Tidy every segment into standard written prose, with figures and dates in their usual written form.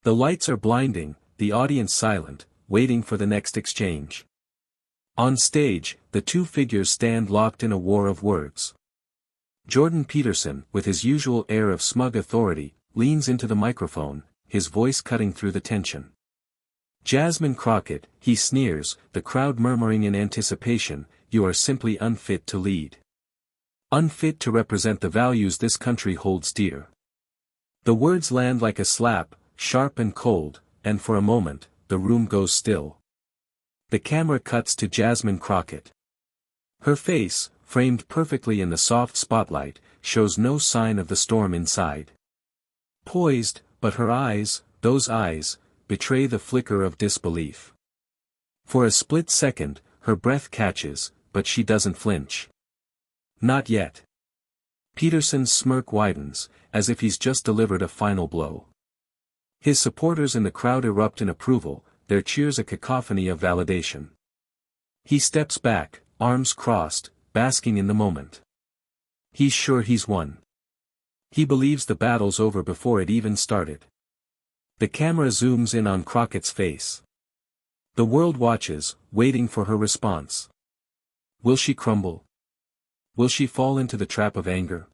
The lights are blinding, the audience silent, waiting for the next exchange. On stage, the two figures stand locked in a war of words. Jordan Peterson, with his usual air of smug authority, leans into the microphone, his voice cutting through the tension. Jasmine Crockett, he sneers, the crowd murmuring in anticipation, "You are simply unfit to lead. Unfit to represent the values this country holds dear." The words land like a slap, sharp and cold, and for a moment, the room goes still. The camera cuts to Jasmine Crockett. Her face, framed perfectly in the soft spotlight, shows no sign of the storm inside. Poised, but her eyes, those eyes, betray the flicker of disbelief. For a split second, her breath catches, but she doesn't flinch. Not yet. Peterson's smirk widens, as if he's just delivered a final blow. His supporters in the crowd erupt in approval, their cheers a cacophony of validation. He steps back, arms crossed, basking in the moment. He's sure he's won. He believes the battle's over before it even started. The camera zooms in on Crockett's face. The world watches, waiting for her response. Will she crumble? Will she fall into the trap of anger?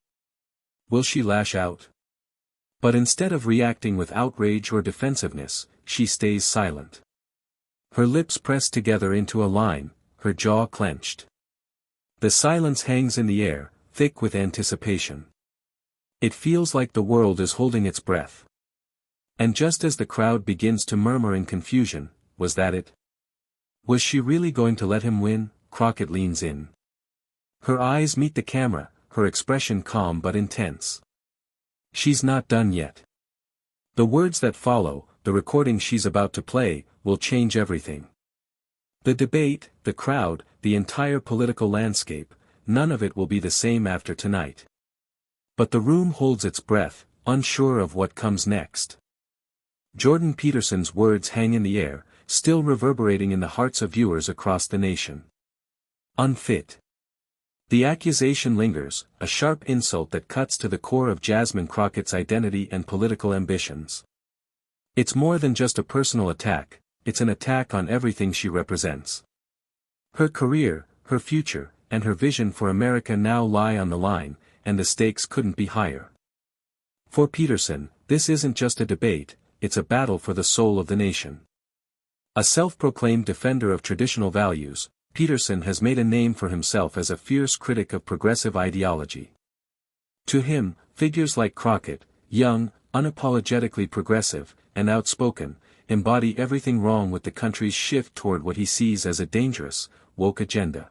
Will she lash out? But instead of reacting with outrage or defensiveness, she stays silent. Her lips pressed together into a line, her jaw clenched. The silence hangs in the air, thick with anticipation. It feels like the world is holding its breath. And just as the crowd begins to murmur in confusion, was that it? Was she really going to let him win? Crockett leans in. Her eyes meet the camera, her expression calm but intense. She's not done yet. The words that follow, the recording she's about to play, will change everything. The debate, the crowd, the entire political landscape, none of it will be the same after tonight. But the room holds its breath, unsure of what comes next. Jordan Peterson's words hang in the air, still reverberating in the hearts of viewers across the nation. Unfit. The accusation lingers, a sharp insult that cuts to the core of Jasmine Crockett's identity and political ambitions. It's more than just a personal attack, it's an attack on everything she represents. Her career, her future, and her vision for America now lie on the line, and the stakes couldn't be higher. For Peterson, this isn't just a debate, it's a battle for the soul of the nation. A self-proclaimed defender of traditional values, Peterson has made a name for himself as a fierce critic of progressive ideology. To him, figures like Crockett, young, unapologetically progressive, and outspoken, embody everything wrong with the country's shift toward what he sees as a dangerous, woke agenda.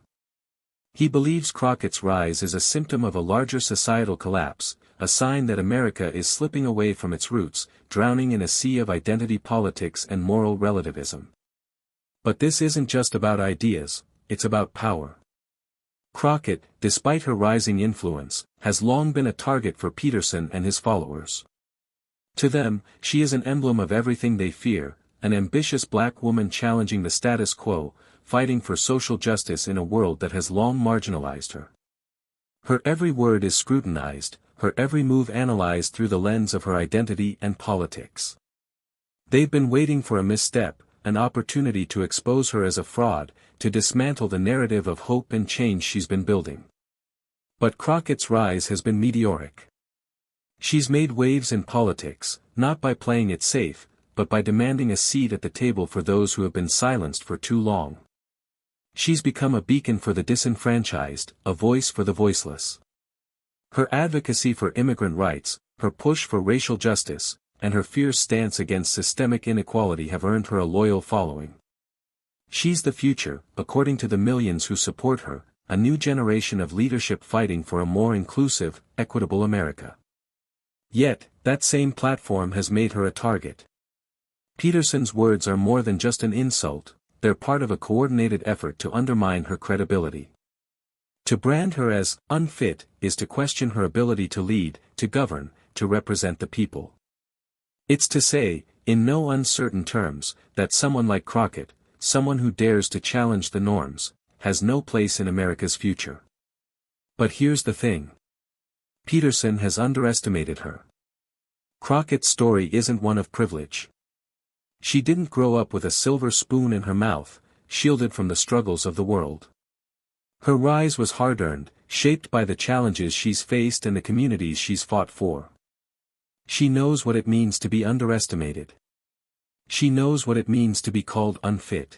He believes Crockett's rise is a symptom of a larger societal collapse, a sign that America is slipping away from its roots, drowning in a sea of identity politics and moral relativism. But this isn't just about ideas, it's about power. Crockett, despite her rising influence, has long been a target for Peterson and his followers. To them, she is an emblem of everything they fear, an ambitious black woman challenging the status quo, fighting for social justice in a world that has long marginalized her. Her every word is scrutinized, her every move analyzed through the lens of her identity and politics. They've been waiting for a misstep, an opportunity to expose her as a fraud, to dismantle the narrative of hope and change she's been building. But Crockett's rise has been meteoric. She's made waves in politics, not by playing it safe, but by demanding a seat at the table for those who have been silenced for too long. She's become a beacon for the disenfranchised, a voice for the voiceless. Her advocacy for immigrant rights, her push for racial justice, and her fierce stance against systemic inequality have earned her a loyal following. She's the future, according to the millions who support her, a new generation of leadership fighting for a more inclusive, equitable America. Yet, that same platform has made her a target. Peterson's words are more than just an insult, they're part of a coordinated effort to undermine her credibility. To brand her as unfit is to question her ability to lead, to govern, to represent the people. It's to say, in no uncertain terms, that someone like Crockett, someone who dares to challenge the norms, has no place in America's future. But here's the thing. Peterson has underestimated her. Crockett's story isn't one of privilege. She didn't grow up with a silver spoon in her mouth, shielded from the struggles of the world. Her rise was hard-earned, shaped by the challenges she's faced and the communities she's fought for. She knows what it means to be underestimated. She knows what it means to be called unfit.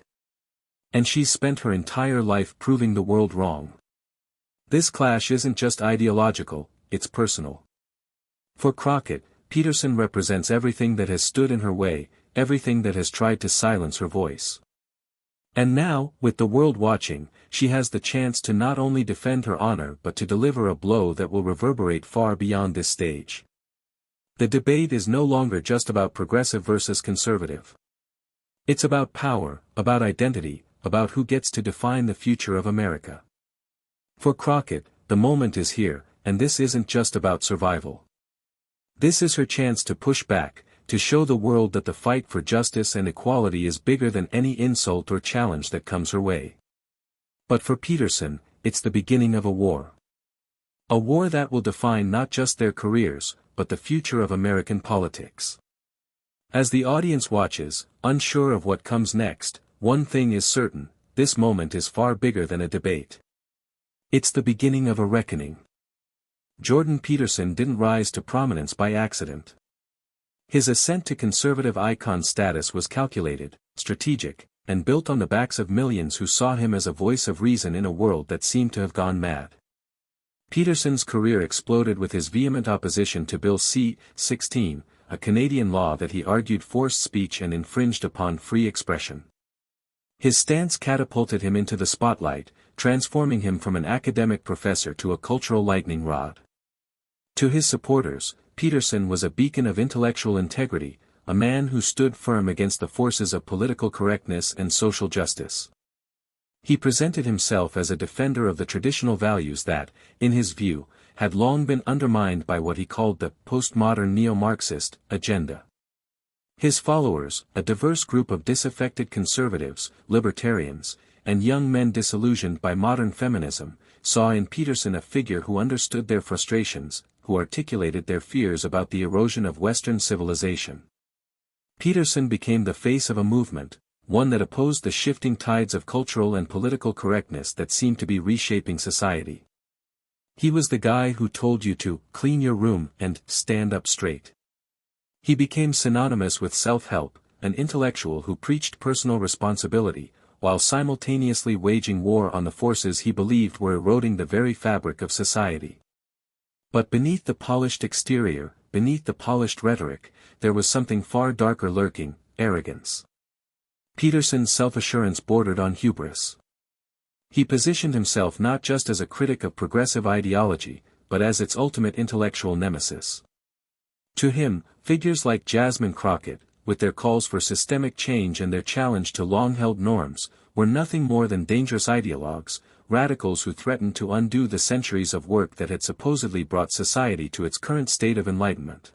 And she's spent her entire life proving the world wrong. This clash isn't just ideological, it's personal. For Crockett, Peterson represents everything that has stood in her way, everything that has tried to silence her voice. And now, with the world watching, she has the chance to not only defend her honor but to deliver a blow that will reverberate far beyond this stage. The debate is no longer just about progressive versus conservative. It's about power, about identity, about who gets to define the future of America. For Crockett, the moment is here, and this isn't just about survival. This is her chance to push back, to show the world that the fight for justice and equality is bigger than any insult or challenge that comes her way. But for Peterson, it's the beginning of a war. A war that will define not just their careers, but the future of American politics. As the audience watches, unsure of what comes next, one thing is certain: this moment is far bigger than a debate. It's the beginning of a reckoning. Jordan Peterson didn't rise to prominence by accident. His ascent to conservative icon status was calculated, strategic, and built on the backs of millions who saw him as a voice of reason in a world that seemed to have gone mad. Peterson's career exploded with his vehement opposition to Bill C-16, a Canadian law that he argued forced speech and infringed upon free expression. His stance catapulted him into the spotlight, transforming him from an academic professor to a cultural lightning rod. To his supporters, Peterson was a beacon of intellectual integrity, a man who stood firm against the forces of political correctness and social justice. He presented himself as a defender of the traditional values that, in his view, had long been undermined by what he called the postmodern neo-Marxist agenda. His followers, a diverse group of disaffected conservatives, libertarians, and young men disillusioned by modern feminism, saw in Peterson a figure who understood their frustrations, who articulated their fears about the erosion of Western civilization. Peterson became the face of a movement, one that opposed the shifting tides of cultural and political correctness that seemed to be reshaping society. He was the guy who told you to clean your room and stand up straight. He became synonymous with self-help, an intellectual who preached personal responsibility, while simultaneously waging war on the forces he believed were eroding the very fabric of society. But beneath the polished exterior, beneath the polished rhetoric, there was something far darker lurking: arrogance. Peterson's self-assurance bordered on hubris. He positioned himself not just as a critic of progressive ideology, but as its ultimate intellectual nemesis. To him, figures like Jasmine Crockett, with their calls for systemic change and their challenge to long-held norms, were nothing more than dangerous ideologues, radicals who threatened to undo the centuries of work that had supposedly brought society to its current state of enlightenment.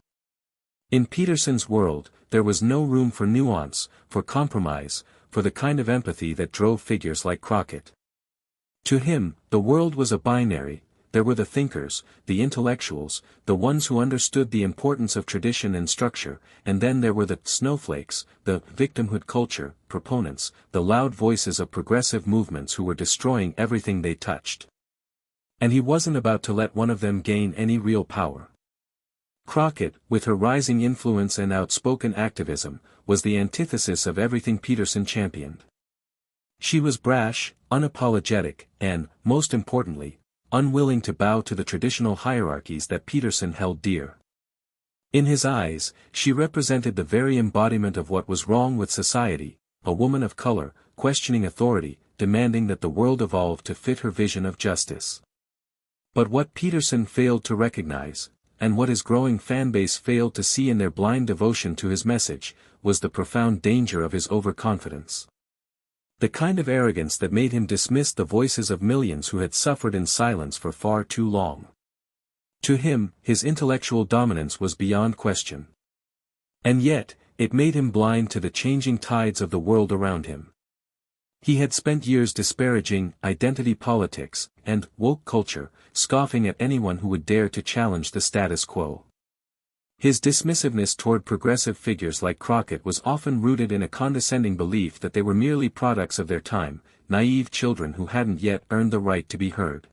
In Peterson's world, there was no room for nuance, for compromise, for the kind of empathy that drove figures like Crockett. To him, the world was a binary: there were the thinkers, the intellectuals, the ones who understood the importance of tradition and structure, and then there were the snowflakes, the victimhood culture proponents, the loud voices of progressive movements who were destroying everything they touched. And he wasn't about to let one of them gain any real power. Crockett, with her rising influence and outspoken activism, was the antithesis of everything Peterson championed. She was brash, unapologetic, and, most importantly, unwilling to bow to the traditional hierarchies that Peterson held dear. In his eyes, she represented the very embodiment of what was wrong with society: a woman of color, questioning authority, demanding that the world evolve to fit her vision of justice. But what Peterson failed to recognize, and what his growing fanbase failed to see in their blind devotion to his message, was the profound danger of his overconfidence. The kind of arrogance that made him dismiss the voices of millions who had suffered in silence for far too long. To him, his intellectual dominance was beyond question. And yet, it made him blind to the changing tides of the world around him. He had spent years disparaging identity politics and woke culture, scoffing at anyone who would dare to challenge the status quo. His dismissiveness toward progressive figures like Crockett was often rooted in a condescending belief that they were merely products of their time, naive children who hadn't yet earned the right to be heard.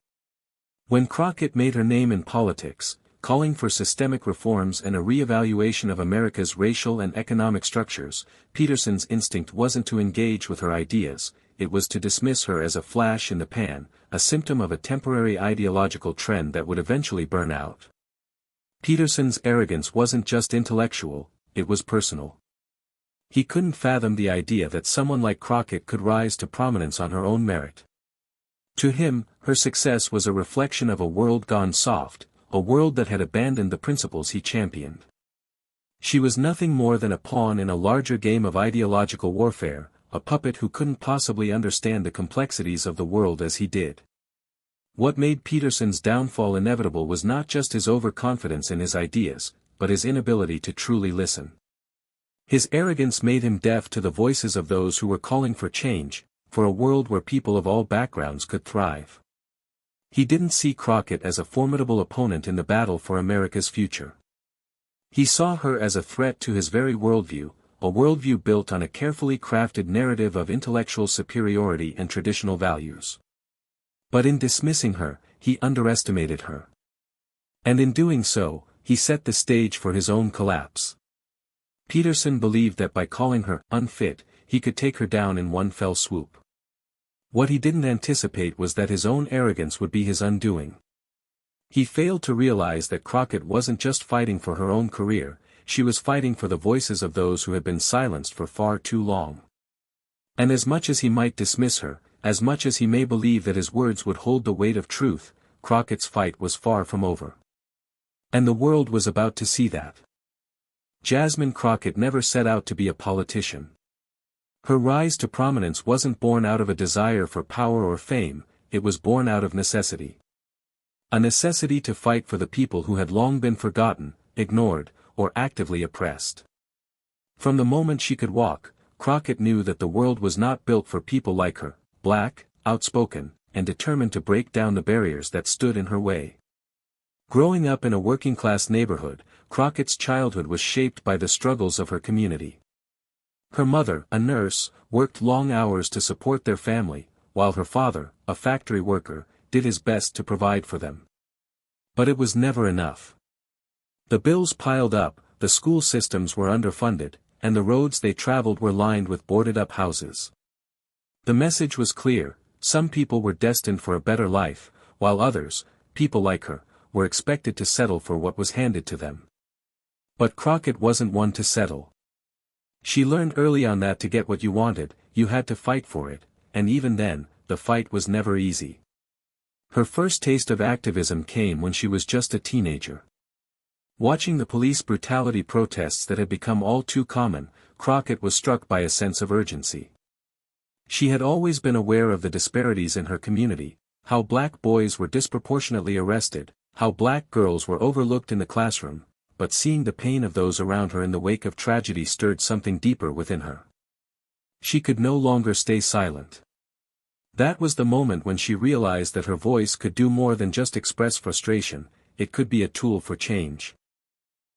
When Crockett made her name in politics, calling for systemic reforms and a re-evaluation of America's racial and economic structures, Peterson's instinct wasn't to engage with her ideas, it was to dismiss her as a flash in the pan, a symptom of a temporary ideological trend that would eventually burn out. Peterson's arrogance wasn't just intellectual, it was personal. He couldn't fathom the idea that someone like Crockett could rise to prominence on her own merit. To him, her success was a reflection of a world gone soft, a world that had abandoned the principles he championed. She was nothing more than a pawn in a larger game of ideological warfare, a puppet who couldn't possibly understand the complexities of the world as he did. What made Peterson's downfall inevitable was not just his overconfidence in his ideas, but his inability to truly listen. His arrogance made him deaf to the voices of those who were calling for change, for a world where people of all backgrounds could thrive. He didn't see Crockett as a formidable opponent in the battle for America's future. He saw her as a threat to his very worldview, a worldview built on a carefully crafted narrative of intellectual superiority and traditional values. But in dismissing her, he underestimated her. And in doing so, he set the stage for his own collapse. Peterson believed that by calling her unfit, he could take her down in one fell swoop. What he didn't anticipate was that his own arrogance would be his undoing. He failed to realize that Crockett wasn't just fighting for her own career, she was fighting for the voices of those who had been silenced for far too long. And as much as he might dismiss her, as much as he may believe that his words would hold the weight of truth, Crockett's fight was far from over. And the world was about to see that. Jasmine Crockett never set out to be a politician. Her rise to prominence wasn't born out of a desire for power or fame, it was born out of necessity. A necessity to fight for the people who had long been forgotten, ignored, or actively oppressed. From the moment she could walk, Crockett knew that the world was not built for people like her, black, outspoken, and determined to break down the barriers that stood in her way. Growing up in a working-class neighborhood, Crockett's childhood was shaped by the struggles of her community. Her mother, a nurse, worked long hours to support their family, while her father, a factory worker, did his best to provide for them. But it was never enough. The bills piled up, the school systems were underfunded, and the roads they traveled were lined with boarded-up houses. The message was clear, some people were destined for a better life, while others, people like her, were expected to settle for what was handed to them. But Crockett wasn't one to settle. She learned early on that to get what you wanted, you had to fight for it, and even then, the fight was never easy. Her first taste of activism came when she was just a teenager. Watching the police brutality protests that had become all too common, Crockett was struck by a sense of urgency. She had always been aware of the disparities in her community, how black boys were disproportionately arrested, how black girls were overlooked in the classroom, but seeing the pain of those around her in the wake of tragedy stirred something deeper within her. She could no longer stay silent. That was the moment when she realized that her voice could do more than just express frustration, it could be a tool for change.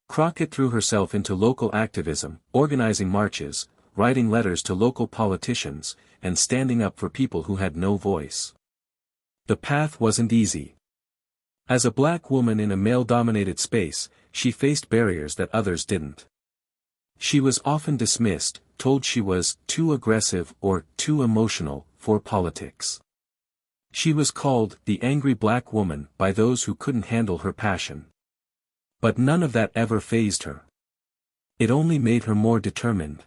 Crockett threw herself into local activism, organizing marches, writing letters to local politicians, and standing up for people who had no voice. The path wasn't easy. As a black woman in a male-dominated space, she faced barriers that others didn't. She was often dismissed, told she was too aggressive or too emotional for politics. She was called the angry black woman by those who couldn't handle her passion. But none of that ever fazed her. It only made her more determined.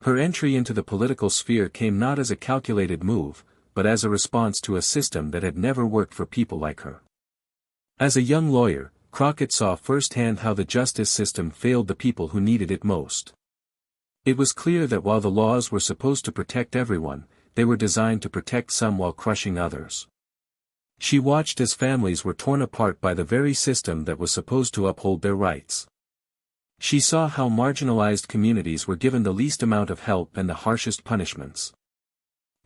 Her entry into the political sphere came not as a calculated move, but as a response to a system that had never worked for people like her. As a young lawyer, Crockett saw firsthand how the justice system failed the people who needed it most. It was clear that while the laws were supposed to protect everyone, they were designed to protect some while crushing others. She watched as families were torn apart by the very system that was supposed to uphold their rights. She saw how marginalized communities were given the least amount of help and the harshest punishments.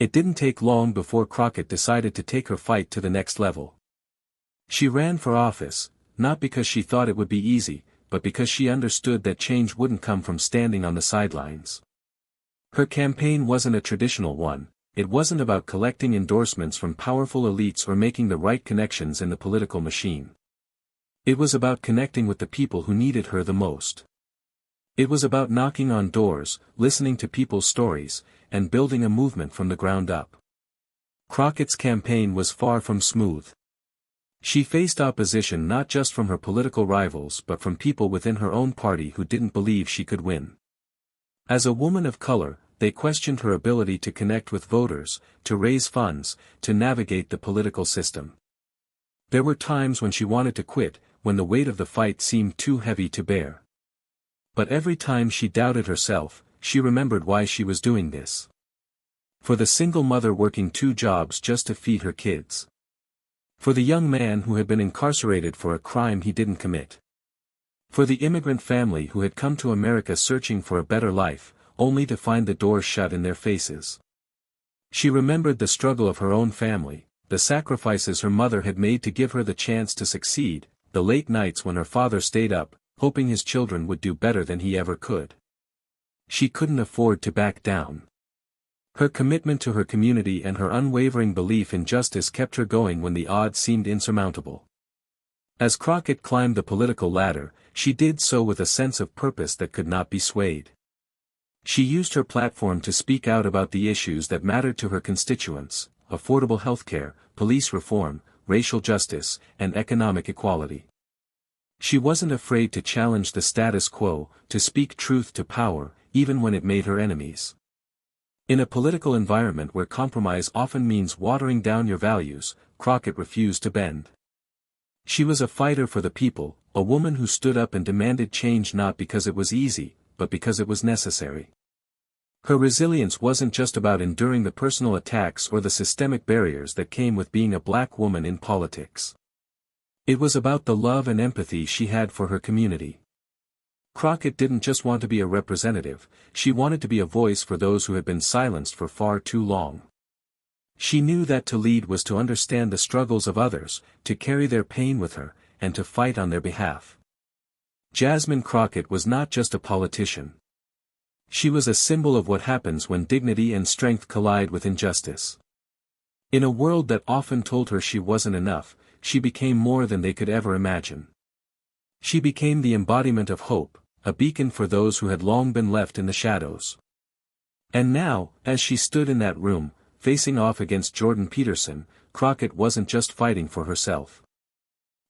It didn't take long before Crockett decided to take her fight to the next level. She ran for office, not because she thought it would be easy, but because she understood that change wouldn't come from standing on the sidelines. Her campaign wasn't a traditional one. It wasn't about collecting endorsements from powerful elites or making the right connections in the political machine. It was about connecting with the people who needed her the most. It was about knocking on doors, listening to people's stories, and building a movement from the ground up. Crockett's campaign was far from smooth. She faced opposition not just from her political rivals but from people within her own party who didn't believe she could win. As a woman of color, they questioned her ability to connect with voters, to raise funds, to navigate the political system. There were times when she wanted to quit, when the weight of the fight seemed too heavy to bear. But every time she doubted herself, she remembered why she was doing this. For the single mother working 2 jobs just to feed her kids. For the young man who had been incarcerated for a crime he didn't commit. For the immigrant family who had come to America searching for a better life, only to find the doors shut in their faces. She remembered the struggle of her own family, the sacrifices her mother had made to give her the chance to succeed, the late nights when her father stayed up, hoping his children would do better than he ever could. She couldn't afford to back down. Her commitment to her community and her unwavering belief in justice kept her going when the odds seemed insurmountable. As Crockett climbed the political ladder, she did so with a sense of purpose that could not be swayed. She used her platform to speak out about the issues that mattered to her constituents: affordable healthcare, police reform, racial justice, and economic equality. She wasn't afraid to challenge the status quo, to speak truth to power, even when it made her enemies. In a political environment where compromise often means watering down your values, Crockett refused to bend. She was a fighter for the people, a woman who stood up and demanded change not because it was easy, but because it was necessary. Her resilience wasn't just about enduring the personal attacks or the systemic barriers that came with being a black woman in politics. It was about the love and empathy she had for her community. Crockett didn't just want to be a representative, she wanted to be a voice for those who had been silenced for far too long. She knew that to lead was to understand the struggles of others, to carry their pain with her, and to fight on their behalf. Jasmine Crockett was not just a politician. She was a symbol of what happens when dignity and strength collide with injustice. In a world that often told her she wasn't enough, she became more than they could ever imagine. She became the embodiment of hope, a beacon for those who had long been left in the shadows. And now, as she stood in that room, facing off against Jordan Peterson, Crockett wasn't just fighting for herself.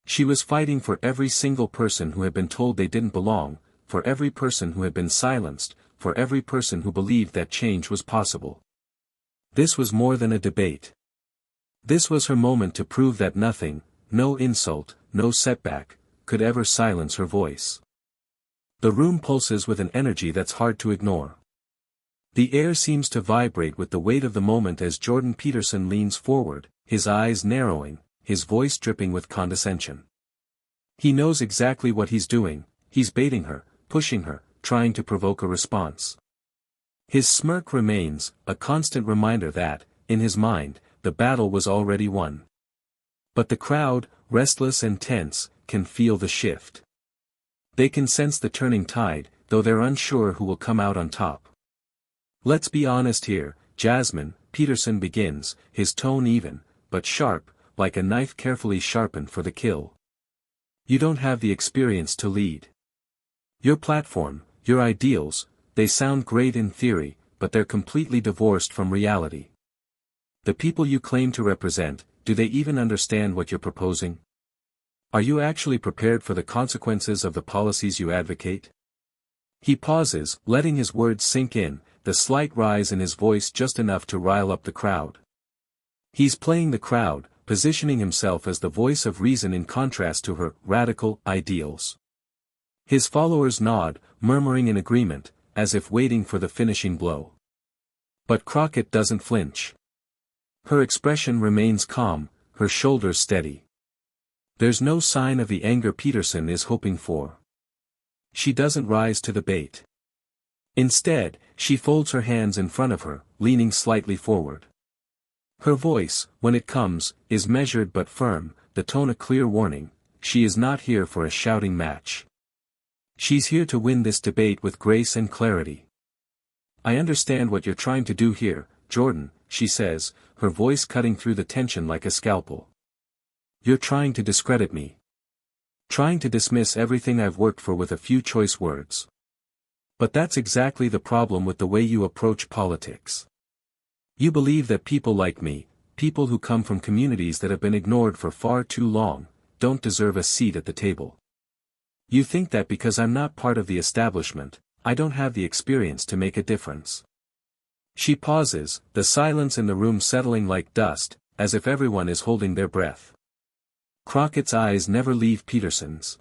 She was fighting for every single person who had been told they didn't belong, for every person who had been silenced, for every person who believed that change was possible. This was more than a debate. This was her moment to prove that nothing, no insult, no setback, could ever silence her voice. The room pulses with an energy that's hard to ignore. The air seems to vibrate with the weight of the moment as Jordan Peterson leans forward, his eyes narrowing, his voice dripping with condescension. He knows exactly what he's doing, he's baiting her, pushing her, trying to provoke a response. His smirk remains, a constant reminder that, in his mind, the battle was already won. But the crowd, restless and tense, can feel the shift. They can sense the turning tide, though they're unsure who will come out on top. Let's be honest here, Jasmine, Peterson begins, his tone even, but sharp, like a knife carefully sharpened for the kill. You don't have the experience to lead. Your platform, your ideals, they sound great in theory, but they're completely divorced from reality. The people you claim to represent, do they even understand what you're proposing? Are you actually prepared for the consequences of the policies you advocate? He pauses, letting his words sink in, the slight rise in his voice just enough to rile up the crowd. He's playing the crowd, positioning himself as the voice of reason in contrast to her radical ideals. His followers nod, murmuring in agreement, as if waiting for the finishing blow. But Crockett doesn't flinch. Her expression remains calm, her shoulders steady. There's no sign of the anger Peterson is hoping for. She doesn't rise to the bait. Instead, she folds her hands in front of her, leaning slightly forward. Her voice, when it comes, is measured but firm, the tone a clear warning: she is not here for a shouting match. She's here to win this debate with grace and clarity. I understand what you're trying to do here, Jordan, she says, her voice cutting through the tension like a scalpel. You're trying to discredit me. Trying to dismiss everything I've worked for with a few choice words. But that's exactly the problem with the way you approach politics. You believe that people like me, people who come from communities that have been ignored for far too long, don't deserve a seat at the table. You think that because I'm not part of the establishment, I don't have the experience to make a difference. She pauses, the silence in the room settling like dust, as if everyone is holding their breath. Crockett's eyes never leave Peterson's.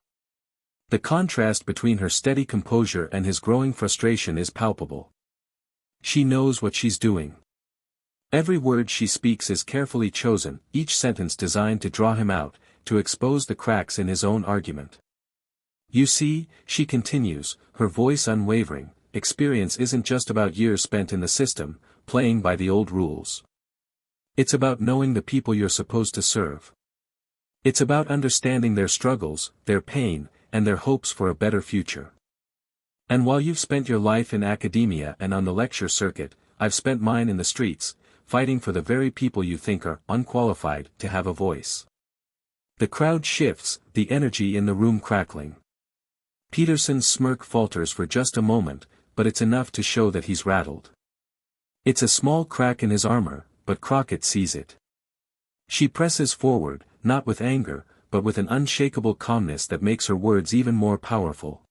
The contrast between her steady composure and his growing frustration is palpable. She knows what she's doing. Every word she speaks is carefully chosen, each sentence designed to draw him out, to expose the cracks in his own argument. You see, she continues, her voice unwavering, experience isn't just about years spent in the system, playing by the old rules. It's about knowing the people you're supposed to serve. It's about understanding their struggles, their pain, and their hopes for a better future. And while you've spent your life in academia and on the lecture circuit, I've spent mine in the streets, fighting for the very people you think are unqualified to have a voice. The crowd shifts, the energy in the room crackling. Peterson's smirk falters for just a moment, but it's enough to show that he's rattled. It's a small crack in his armor, but Crockett sees it. She presses forward, not with anger, but with an unshakable calmness that makes her words even more powerful.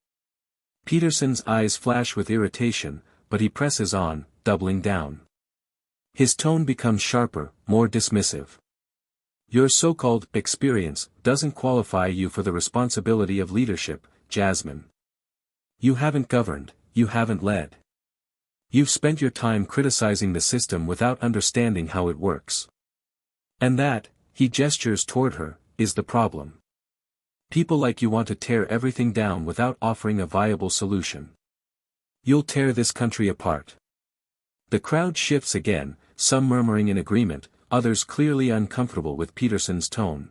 Peterson's eyes flash with irritation, but he presses on, doubling down. His tone becomes sharper, more dismissive. Your so-called experience doesn't qualify you for the responsibility of leadership, Jasmine. You haven't governed, you haven't led. You've spent your time criticizing the system without understanding how it works. And that, he gestures toward her, is the problem. People like you want to tear everything down without offering a viable solution. You'll tear this country apart. The crowd shifts again, some murmuring in agreement, others clearly uncomfortable with Peterson's tone.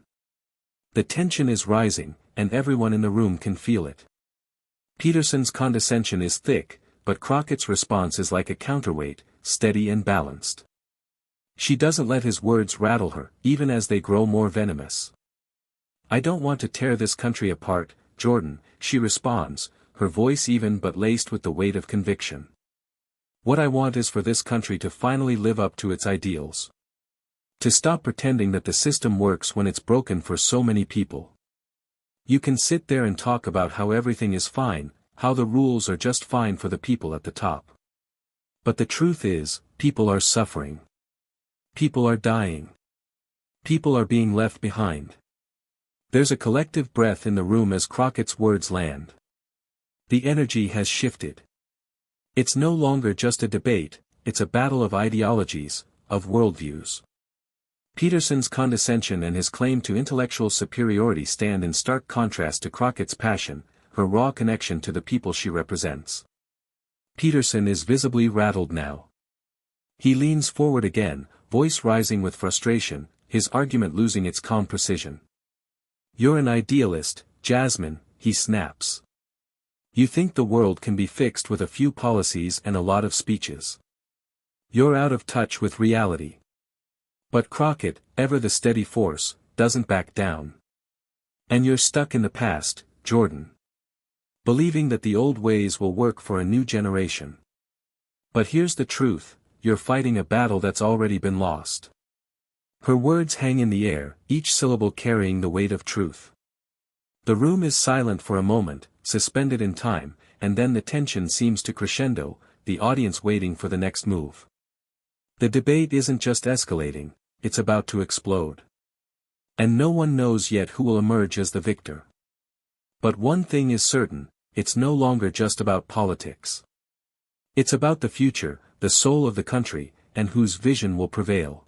The tension is rising, and everyone in the room can feel it. Peterson's condescension is thick, but Crockett's response is like a counterweight, steady and balanced. She doesn't let his words rattle her, even as they grow more venomous. I don't want to tear this country apart, Jordan, she responds, her voice even but laced with the weight of conviction. What I want is for this country to finally live up to its ideals. To stop pretending that the system works when it's broken for so many people. You can sit there and talk about how everything is fine, how the rules are just fine for the people at the top. But the truth is, people are suffering. People are dying. People are being left behind. There's a collective breath in the room as Crockett's words land. The energy has shifted. It's no longer just a debate, it's a battle of ideologies, of worldviews. Peterson's condescension and his claim to intellectual superiority stand in stark contrast to Crockett's passion, her raw connection to the people she represents. Peterson is visibly rattled now. He leans forward again, voice rising with frustration, his argument losing its calm precision. You're an idealist, Jasmine, he snaps. You think the world can be fixed with a few policies and a lot of speeches. You're out of touch with reality. But Crockett, ever the steady force, doesn't back down. And you're stuck in the past, Jordan. Believing that the old ways will work for a new generation. But here's the truth, you're fighting a battle that's already been lost. Her words hang in the air, each syllable carrying the weight of truth. The room is silent for a moment, suspended in time, and then the tension seems to crescendo, the audience waiting for the next move. The debate isn't just escalating, it's about to explode. And no one knows yet who will emerge as the victor. But one thing is certain, it's no longer just about politics. It's about the future, the soul of the country, and whose vision will prevail.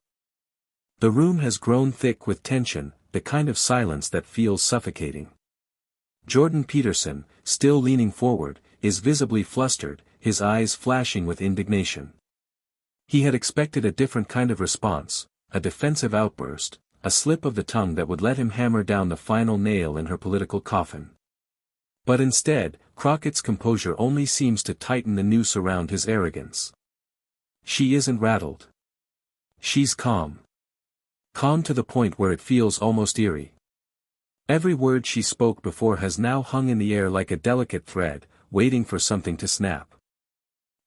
The room has grown thick with tension, the kind of silence that feels suffocating. Jordan Peterson, still leaning forward, is visibly flustered, his eyes flashing with indignation. He had expected a different kind of response, a defensive outburst, a slip of the tongue that would let him hammer down the final nail in her political coffin. But instead, Crockett's composure only seems to tighten the noose around his arrogance. She isn't rattled. She's calm. Calm to the point where it feels almost eerie. Every word she spoke before has now hung in the air like a delicate thread, waiting for something to snap.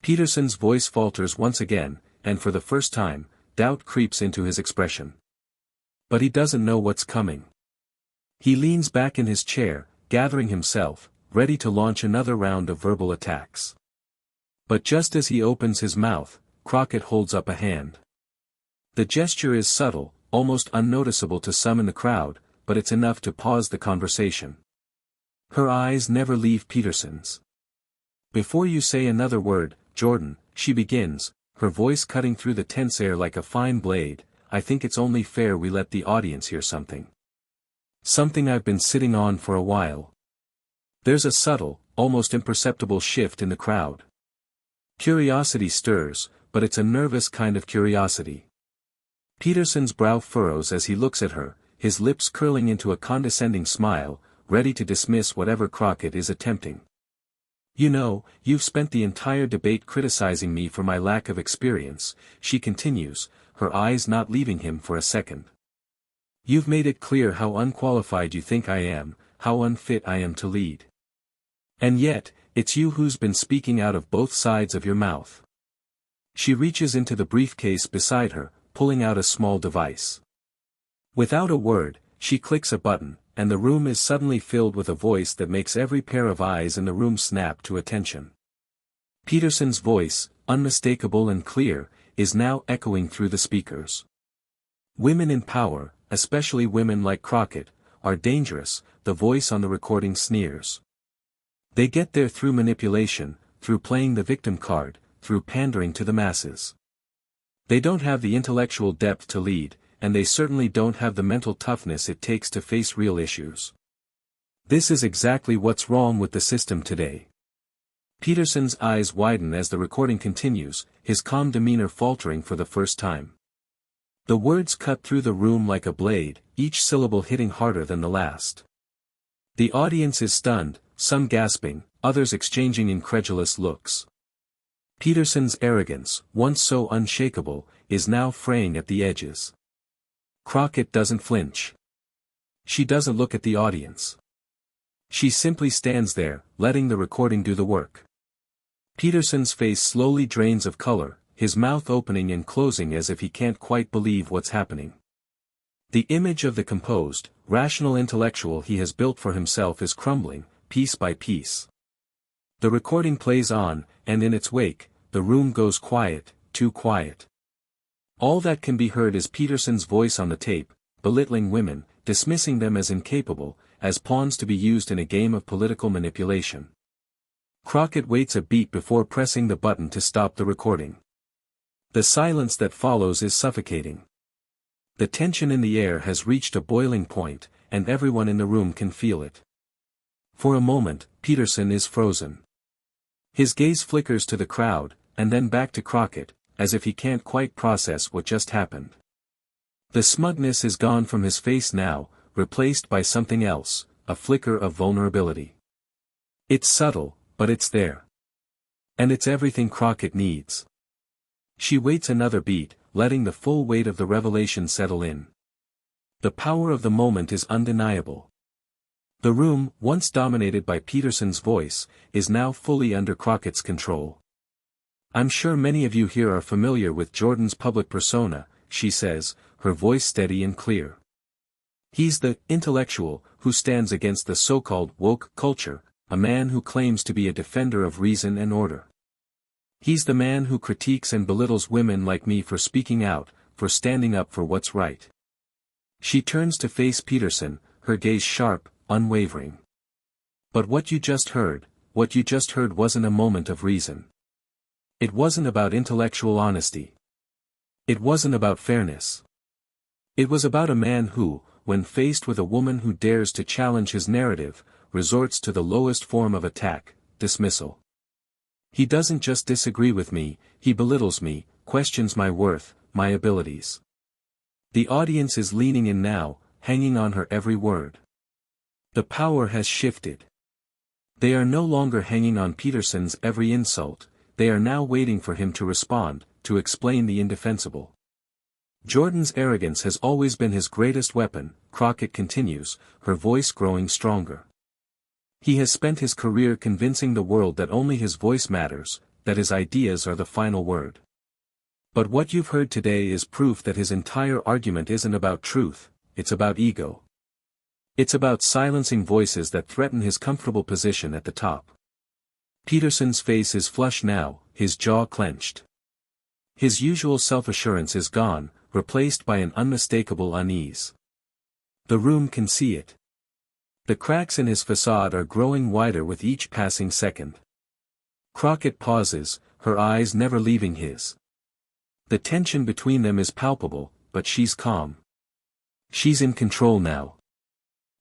Peterson's voice falters once again, and for the first time, doubt creeps into his expression. But he doesn't know what's coming. He leans back in his chair, gathering himself, ready to launch another round of verbal attacks. But just as he opens his mouth, Crockett holds up a hand. The gesture is subtle, almost unnoticeable to some in the crowd, but it's enough to pause the conversation. Her eyes never leave Peterson's. "Before you say another word, Jordan," she begins, her voice cutting through the tense air like a fine blade, "I think it's only fair we let the audience hear something. Something I've been sitting on for a while." There's a subtle, almost imperceptible shift in the crowd. Curiosity stirs, but it's a nervous kind of curiosity. Peterson's brow furrows as he looks at her, his lips curling into a condescending smile, ready to dismiss whatever Crockett is attempting. "You know, you've spent the entire debate criticizing me for my lack of experience," she continues, her eyes not leaving him for a second. "You've made it clear how unqualified you think I am, how unfit I am to lead. And yet, it's you who's been speaking out of both sides of your mouth." She reaches into the briefcase beside her, pulling out a small device. Without a word, she clicks a button, and the room is suddenly filled with a voice that makes every pair of eyes in the room snap to attention. Peterson's voice, unmistakable and clear, is now echoing through the speakers. "Women in power, especially women like Crockett, are dangerous," the voice on the recording sneers. "They get there through manipulation, through playing the victim card, through pandering to the masses. They don't have the intellectual depth to lead, and they certainly don't have the mental toughness it takes to face real issues. This is exactly what's wrong with the system today." Peterson's eyes widen as the recording continues, his calm demeanor faltering for the first time. The words cut through the room like a blade, each syllable hitting harder than the last. The audience is stunned, some gasping, others exchanging incredulous looks. Peterson's arrogance, once so unshakable, is now fraying at the edges. Crockett doesn't flinch. She doesn't look at the audience. She simply stands there, letting the recording do the work. Peterson's face slowly drains of color, his mouth opening and closing as if he can't quite believe what's happening. The image of the composed, rational intellectual he has built for himself is crumbling, piece by piece. The recording plays on, and in its wake, the room goes quiet, too quiet. All that can be heard is Peterson's voice on the tape, belittling women, dismissing them as incapable, as pawns to be used in a game of political manipulation. Crockett waits a beat before pressing the button to stop the recording. The silence that follows is suffocating. The tension in the air has reached a boiling point, and everyone in the room can feel it. For a moment, Peterson is frozen. His gaze flickers to the crowd, and then back to Crockett, as if he can't quite process what just happened. The smugness is gone from his face now, replaced by something else, a flicker of vulnerability. It's subtle, but it's there. And it's everything Crockett needs. She waits another beat, letting the full weight of the revelation settle in. The power of the moment is undeniable. The room, once dominated by Peterson's voice, is now fully under Crockett's control. "I'm sure many of you here are familiar with Jordan's public persona," she says, her voice steady and clear. "He's the intellectual who stands against the so-called woke culture, a man who claims to be a defender of reason and order. He's the man who critiques and belittles women like me for speaking out, for standing up for what's right." She turns to face Peterson, her gaze sharp, unwavering. "But what you just heard wasn't a moment of reason. It wasn't about intellectual honesty. It wasn't about fairness. It was about a man who, when faced with a woman who dares to challenge his narrative, resorts to the lowest form of attack, dismissal. He doesn't just disagree with me, he belittles me, questions my worth, my abilities." The audience is leaning in now, hanging on her every word. The power has shifted. They are no longer hanging on Peterson's every insult, they are now waiting for him to respond, to explain the indefensible. Jordan's arrogance has always been his greatest weapon, Crockett continues, her voice growing stronger. He has spent his career convincing the world that only his voice matters, that his ideas are the final word. But what you've heard today is proof that his entire argument isn't about truth, it's about ego. It's about silencing voices that threaten his comfortable position at the top. Peterson's face is flushed now, his jaw clenched. His usual self-assurance is gone, replaced by an unmistakable unease. The room can see it. The cracks in his facade are growing wider with each passing second. Crockett pauses, her eyes never leaving his. The tension between them is palpable, but she's calm. She's in control now.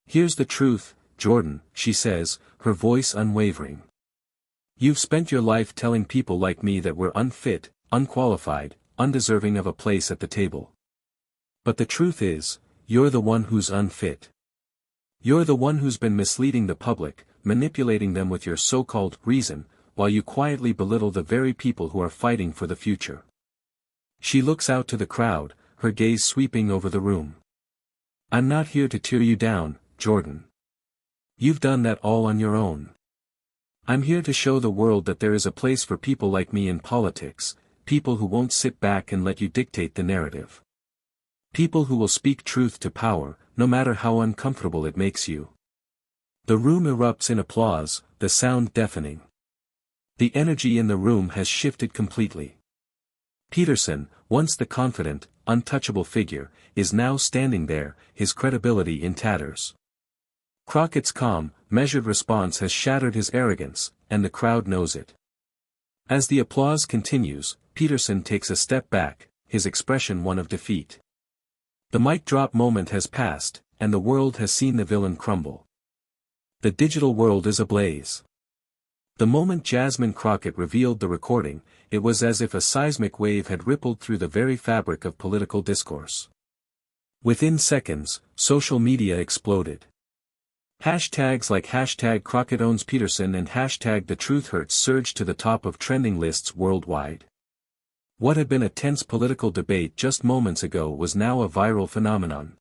Here's the truth, Jordan, she says, her voice unwavering. You've spent your life telling people like me that we're unfit, unqualified, undeserving of a place at the table. But the truth is, you're the one who's unfit. You're the one who's been misleading the public, manipulating them with your so-called reason, while you quietly belittle the very people who are fighting for the future. She looks out to the crowd, her gaze sweeping over the room. I'm not here to tear you down, Jordan. You've done that all on your own. I'm here to show the world that there is a place for people like me in politics, people who won't sit back and let you dictate the narrative. People who will speak truth to power, no matter how uncomfortable it makes you. The room erupts in applause, the sound deafening. The energy in the room has shifted completely. Peterson, once the confident, untouchable figure, is now standing there, his credibility in tatters. Crockett's calm, measured response has shattered his arrogance, and the crowd knows it. As the applause continues, Peterson takes a step back, his expression one of defeat. The mic drop moment has passed, and the world has seen the villain crumble. The digital world is ablaze. The moment Jasmine Crockett revealed the recording, it was as if a seismic wave had rippled through the very fabric of political discourse. Within seconds, social media exploded. Hashtags like #CrockettOwnsPeterson and #TheTruthHurts surged to the top of trending lists worldwide. What had been a tense political debate just moments ago was now a viral phenomenon.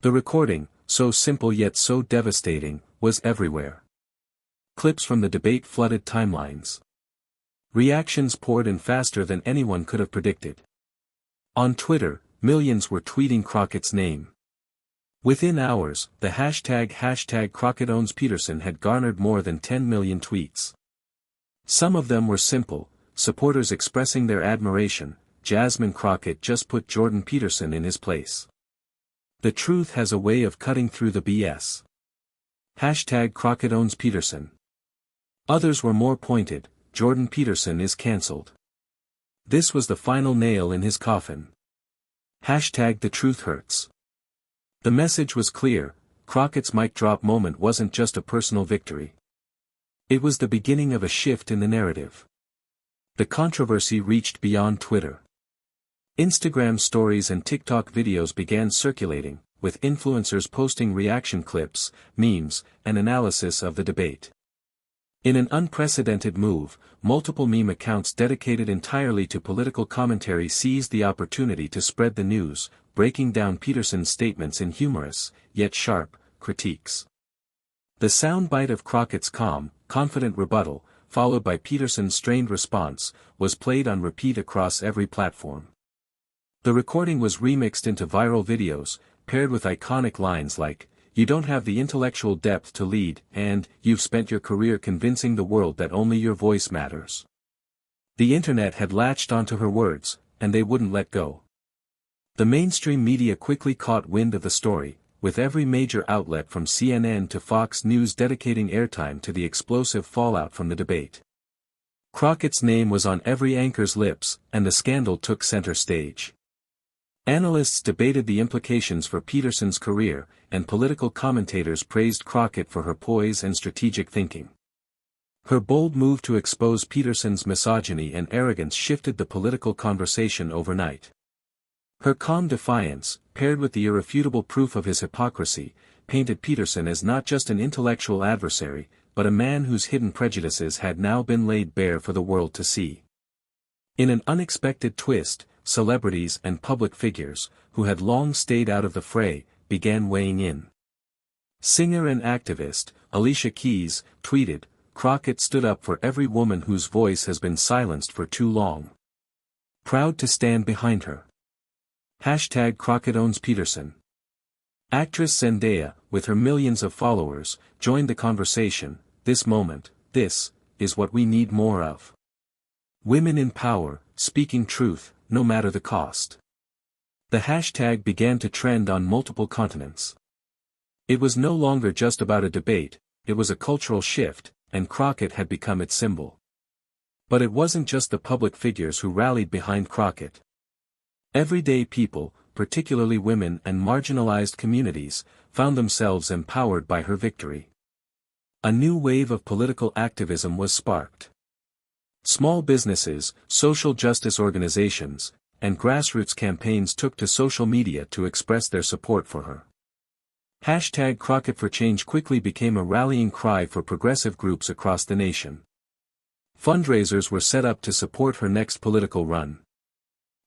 The recording, so simple yet so devastating, was everywhere. Clips from the debate flooded timelines. Reactions poured in faster than anyone could have predicted. On Twitter, millions were tweeting Crockett's name. Within hours, the #CrockettOwnsPeterson had garnered more than 10 million tweets. Some of them were simple, supporters expressing their admiration. Jasmine Crockett just put Jordan Peterson in his place. The truth has a way of cutting through the BS. #CrockettOwnsPeterson. Others were more pointed. Jordan Peterson is cancelled. This was the final nail in his coffin. #TheTruthHurts. The message was clear, Crockett's mic drop moment wasn't just a personal victory. It was the beginning of a shift in the narrative. The controversy reached beyond Twitter. Instagram stories and TikTok videos began circulating, with influencers posting reaction clips, memes, and analysis of the debate. In an unprecedented move, multiple meme accounts dedicated entirely to political commentary seized the opportunity to spread the news, breaking down Peterson's statements in humorous, yet sharp, critiques. The soundbite of Crockett's calm, confident rebuttal, followed by Peterson's strained response, was played on repeat across every platform. The recording was remixed into viral videos, paired with iconic lines like, "You don't have the intellectual depth to lead," and "You've spent your career convincing the world that only your voice matters." The internet had latched onto her words, and they wouldn't let go. The mainstream media quickly caught wind of the story, with every major outlet from CNN to Fox News dedicating airtime to the explosive fallout from the debate. Crockett's name was on every anchor's lips, and the scandal took center stage. Analysts debated the implications for Peterson's career, and political commentators praised Crockett for her poise and strategic thinking. Her bold move to expose Peterson's misogyny and arrogance shifted the political conversation overnight. Her calm defiance, paired with the irrefutable proof of his hypocrisy, painted Peterson as not just an intellectual adversary, but a man whose hidden prejudices had now been laid bare for the world to see. In an unexpected twist, celebrities and public figures, who had long stayed out of the fray, began weighing in. Singer and activist, Alicia Keys, tweeted, "Crockett stood up for every woman whose voice has been silenced for too long. Proud to stand behind her. #Crockett owns Peterson." Actress Zendaya, with her millions of followers, joined the conversation. "This moment, this, is what we need more of. Women in power, speaking truth, no matter the cost." The hashtag began to trend on multiple continents. It was no longer just about a debate, it was a cultural shift, and Crockett had become its symbol. But it wasn't just the public figures who rallied behind Crockett. Everyday people, particularly women and marginalized communities, found themselves empowered by her victory. A new wave of political activism was sparked. Small businesses, social justice organizations, and grassroots campaigns took to social media to express their support for her. #Crockett for Change quickly became a rallying cry for progressive groups across the nation. Fundraisers were set up to support her next political run.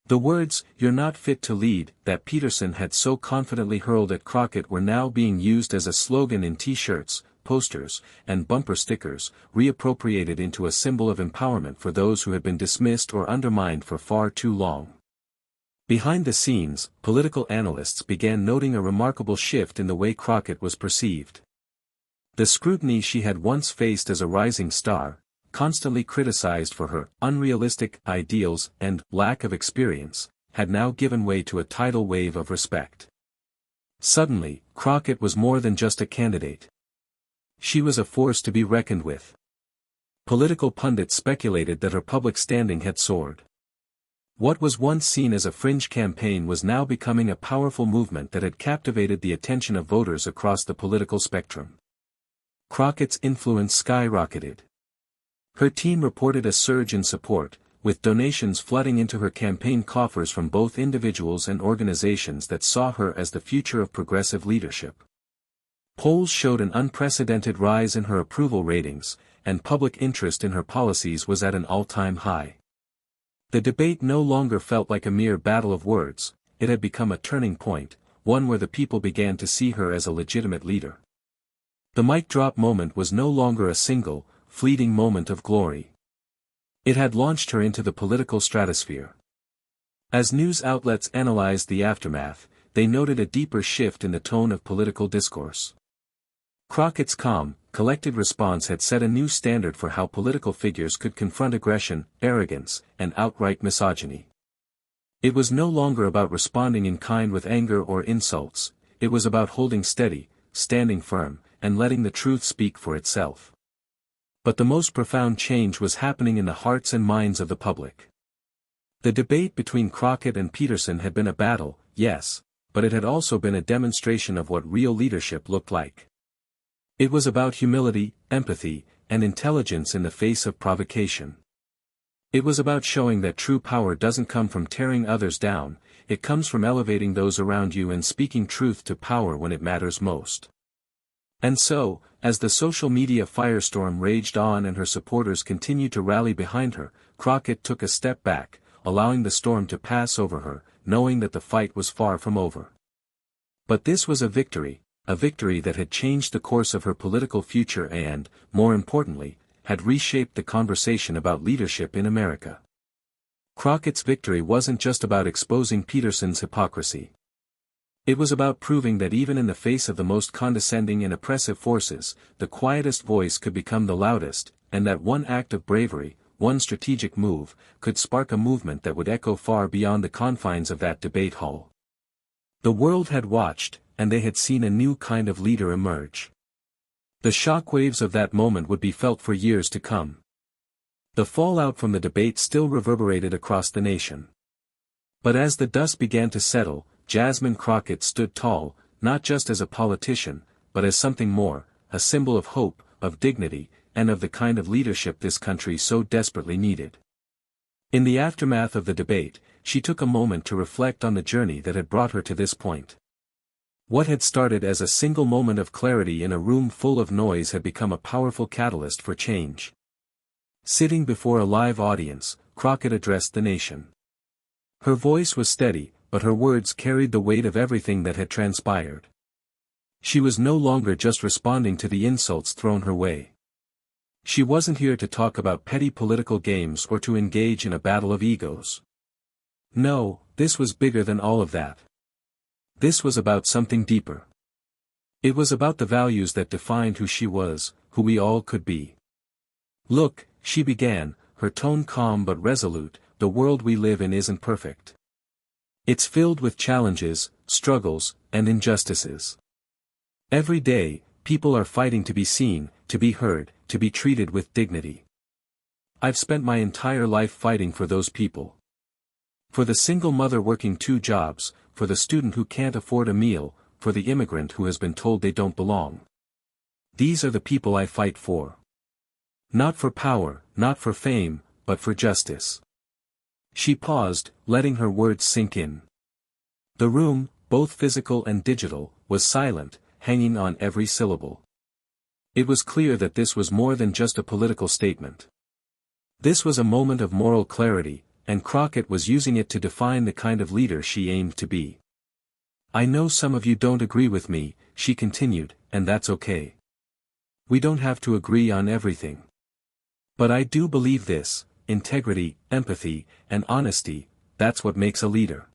The words, "You're not fit to lead," that Peterson had so confidently hurled at Crockett were now being used as a slogan in t-shirts, posters, and bumper stickers, reappropriated into a symbol of empowerment for those who had been dismissed or undermined for far too long. Behind the scenes, political analysts began noting a remarkable shift in the way Crockett was perceived. The scrutiny she had once faced as a rising star, constantly criticized for her unrealistic ideals and lack of experience, had now given way to a tidal wave of respect. Suddenly, Crockett was more than just a candidate. She was a force to be reckoned with. Political pundits speculated that her public standing had soared. What was once seen as a fringe campaign was now becoming a powerful movement that had captivated the attention of voters across the political spectrum. Crockett's influence skyrocketed. Her team reported a surge in support, with donations flooding into her campaign coffers from both individuals and organizations that saw her as the future of progressive leadership. Polls showed an unprecedented rise in her approval ratings, and public interest in her policies was at an all-time high. The debate no longer felt like a mere battle of words, it had become a turning point, one where the people began to see her as a legitimate leader. The mic drop moment was no longer a single, fleeting moment of glory. It had launched her into the political stratosphere. As news outlets analyzed the aftermath, they noted a deeper shift in the tone of political discourse. Crockett's calm, collected response had set a new standard for how political figures could confront aggression, arrogance, and outright misogyny. It was no longer about responding in kind with anger or insults, it was about holding steady, standing firm, and letting the truth speak for itself. But the most profound change was happening in the hearts and minds of the public. The debate between Crockett and Peterson had been a battle, yes, but it had also been a demonstration of what real leadership looked like. It was about humility, empathy, and intelligence in the face of provocation. It was about showing that true power doesn't come from tearing others down, it comes from elevating those around you and speaking truth to power when it matters most. And so, as the social media firestorm raged on and her supporters continued to rally behind her, Crockett took a step back, allowing the storm to pass over her, knowing that the fight was far from over. But this was a victory that had changed the course of her political future and, more importantly, had reshaped the conversation about leadership in America. Crockett's victory wasn't just about exposing Peterson's hypocrisy. It was about proving that even in the face of the most condescending and oppressive forces, the quietest voice could become the loudest, and that one act of bravery, one strategic move, could spark a movement that would echo far beyond the confines of that debate hall. The world had watched, and they had seen a new kind of leader emerge. The shockwaves of that moment would be felt for years to come. The fallout from the debate still reverberated across the nation. But as the dust began to settle, Jasmine Crockett stood tall, not just as a politician, but as something more, a symbol of hope, of dignity, and of the kind of leadership this country so desperately needed. In the aftermath of the debate, she took a moment to reflect on the journey that had brought her to this point. What had started as a single moment of clarity in a room full of noise had become a powerful catalyst for change. Sitting before a live audience, Crockett addressed the nation. Her voice was steady, but her words carried the weight of everything that had transpired. She was no longer just responding to the insults thrown her way. She wasn't here to talk about petty political games or to engage in a battle of egos. No, this was bigger than all of that. This was about something deeper. It was about the values that defined who she was, who we all could be. Look, she began, her tone calm but resolute, the world we live in isn't perfect. It's filled with challenges, struggles, and injustices. Every day, people are fighting to be seen, to be heard, to be treated with dignity. I've spent my entire life fighting for those people. For the single mother working 2 jobs, for the student who can't afford a meal, for the immigrant who has been told they don't belong. These are the people I fight for. Not for power, not for fame, but for justice. She paused, letting her words sink in. The room, both physical and digital, was silent, hanging on every syllable. It was clear that this was more than just a political statement. This was a moment of moral clarity, and Crockett was using it to define the kind of leader she aimed to be. I know some of you don't agree with me, she continued, and that's okay. We don't have to agree on everything. But I do believe this: integrity, empathy, and honesty, that's what makes a leader.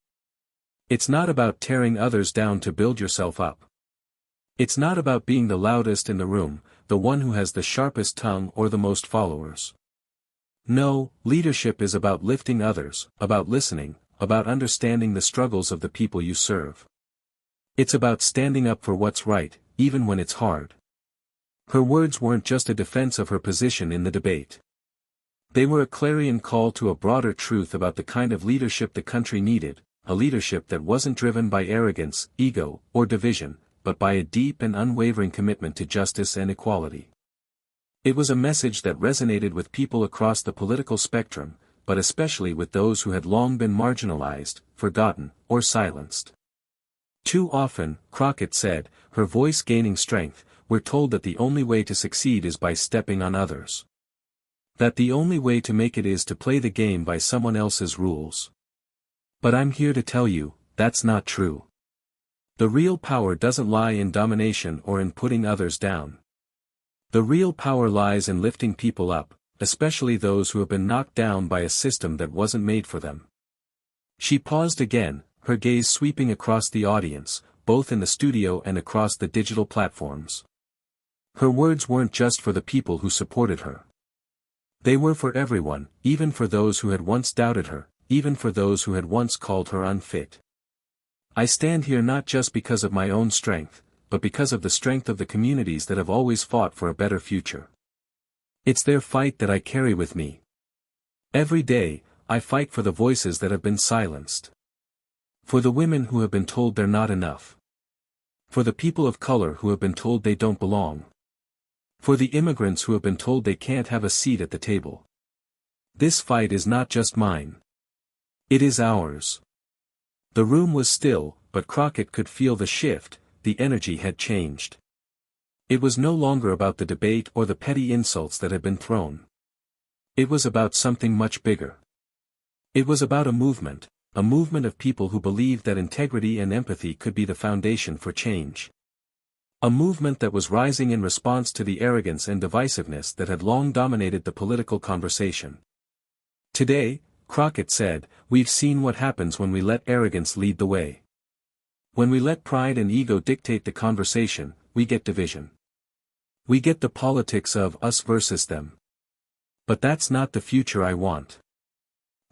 It's not about tearing others down to build yourself up. It's not about being the loudest in the room, the one who has the sharpest tongue or the most followers. No, leadership is about lifting others, about listening, about understanding the struggles of the people you serve. It's about standing up for what's right, even when it's hard. Her words weren't just a defense of her position in the debate. They were a clarion call to a broader truth about the kind of leadership the country needed, a leadership that wasn't driven by arrogance, ego, or division, but by a deep and unwavering commitment to justice and equality. It was a message that resonated with people across the political spectrum, but especially with those who had long been marginalized, forgotten, or silenced. Too often, Crockett said, her voice gaining strength, we're told that the only way to succeed is by stepping on others. That the only way to make it is to play the game by someone else's rules. But I'm here to tell you, that's not true. The real power doesn't lie in domination or in putting others down. The real power lies in lifting people up, especially those who have been knocked down by a system that wasn't made for them. She paused again, her gaze sweeping across the audience, both in the studio and across the digital platforms. Her words weren't just for the people who supported her. They were for everyone, even for those who had once doubted her, even for those who had once called her unfit. I stand here not just because of my own strength, but because of the strength of the communities that have always fought for a better future. It's their fight that I carry with me. Every day, I fight for the voices that have been silenced. For the women who have been told they're not enough. For the people of color who have been told they don't belong. For the immigrants who have been told they can't have a seat at the table. This fight is not just mine. It is ours. The room was still, but Crockett could feel the shift. The energy had changed. It was no longer about the debate or the petty insults that had been thrown. It was about something much bigger. It was about a movement of people who believed that integrity and empathy could be the foundation for change. A movement that was rising in response to the arrogance and divisiveness that had long dominated the political conversation. Today, Crockett said, we've seen what happens when we let arrogance lead the way. When we let pride and ego dictate the conversation, we get division. We get the politics of us versus them. But that's not the future I want.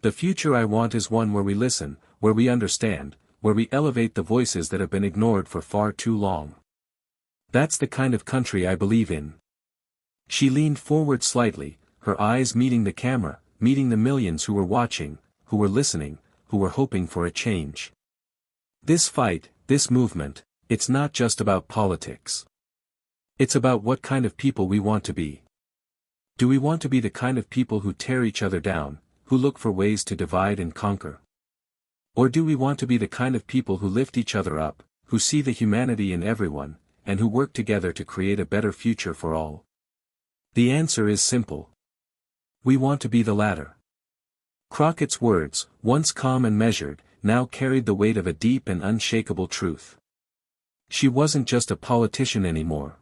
The future I want is one where we listen, where we understand, where we elevate the voices that have been ignored for far too long. That's the kind of country I believe in. She leaned forward slightly, her eyes meeting the camera, meeting the millions who were watching, who were listening, who were hoping for a change. This fight, this movement, it's not just about politics. It's about what kind of people we want to be. Do we want to be the kind of people who tear each other down, who look for ways to divide and conquer? Or do we want to be the kind of people who lift each other up, who see the humanity in everyone, and who work together to create a better future for all? The answer is simple. We want to be the latter. Crockett's words, once calm and measured, now carried the weight of a deep and unshakable truth. She wasn't just a politician anymore.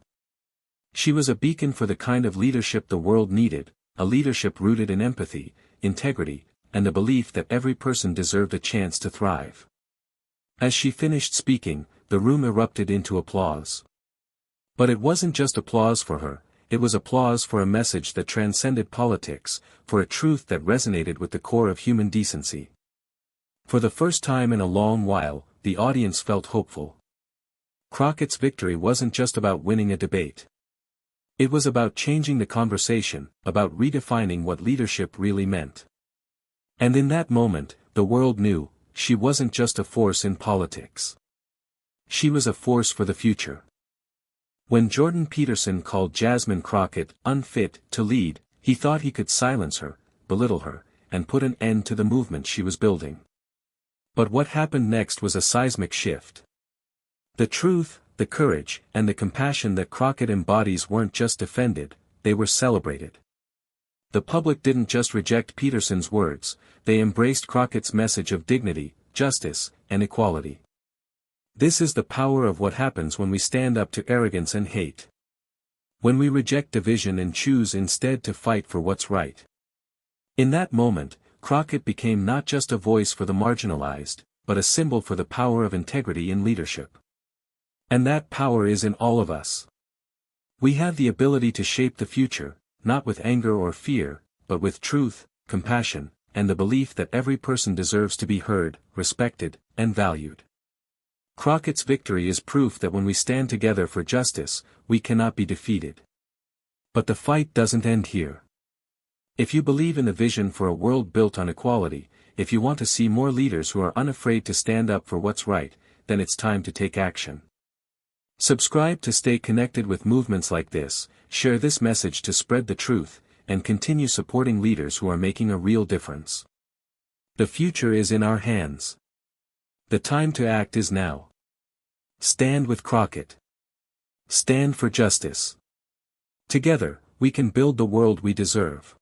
She was a beacon for the kind of leadership the world needed, a leadership rooted in empathy, integrity, and the belief that every person deserved a chance to thrive. As she finished speaking, the room erupted into applause. But it wasn't just applause for her, it was applause for a message that transcended politics, for a truth that resonated with the core of human decency. For the first time in a long while, the audience felt hopeful. Crockett's victory wasn't just about winning a debate. It was about changing the conversation, about redefining what leadership really meant. And in that moment, the world knew, she wasn't just a force in politics. She was a force for the future. When Jordan Peterson called Jasmine Crockett unfit to lead, he thought he could silence her, belittle her, and put an end to the movement she was building. But what happened next was a seismic shift. The truth, the courage, and the compassion that Crockett embodies weren't just defended, they were celebrated. The public didn't just reject Peterson's words, they embraced Crockett's message of dignity, justice, and equality. This is the power of what happens when we stand up to arrogance and hate. When we reject division and choose instead to fight for what's right. In that moment, Crockett became not just a voice for the marginalized, but a symbol for the power of integrity in leadership. And that power is in all of us. We have the ability to shape the future, not with anger or fear, but with truth, compassion, and the belief that every person deserves to be heard, respected, and valued. Crockett's victory is proof that when we stand together for justice, we cannot be defeated. But the fight doesn't end here. If you believe in the vision for a world built on equality, if you want to see more leaders who are unafraid to stand up for what's right, then it's time to take action. Subscribe to stay connected with movements like this, share this message to spread the truth, and continue supporting leaders who are making a real difference. The future is in our hands. The time to act is now. Stand with Crockett. Stand for justice. Together, we can build the world we deserve.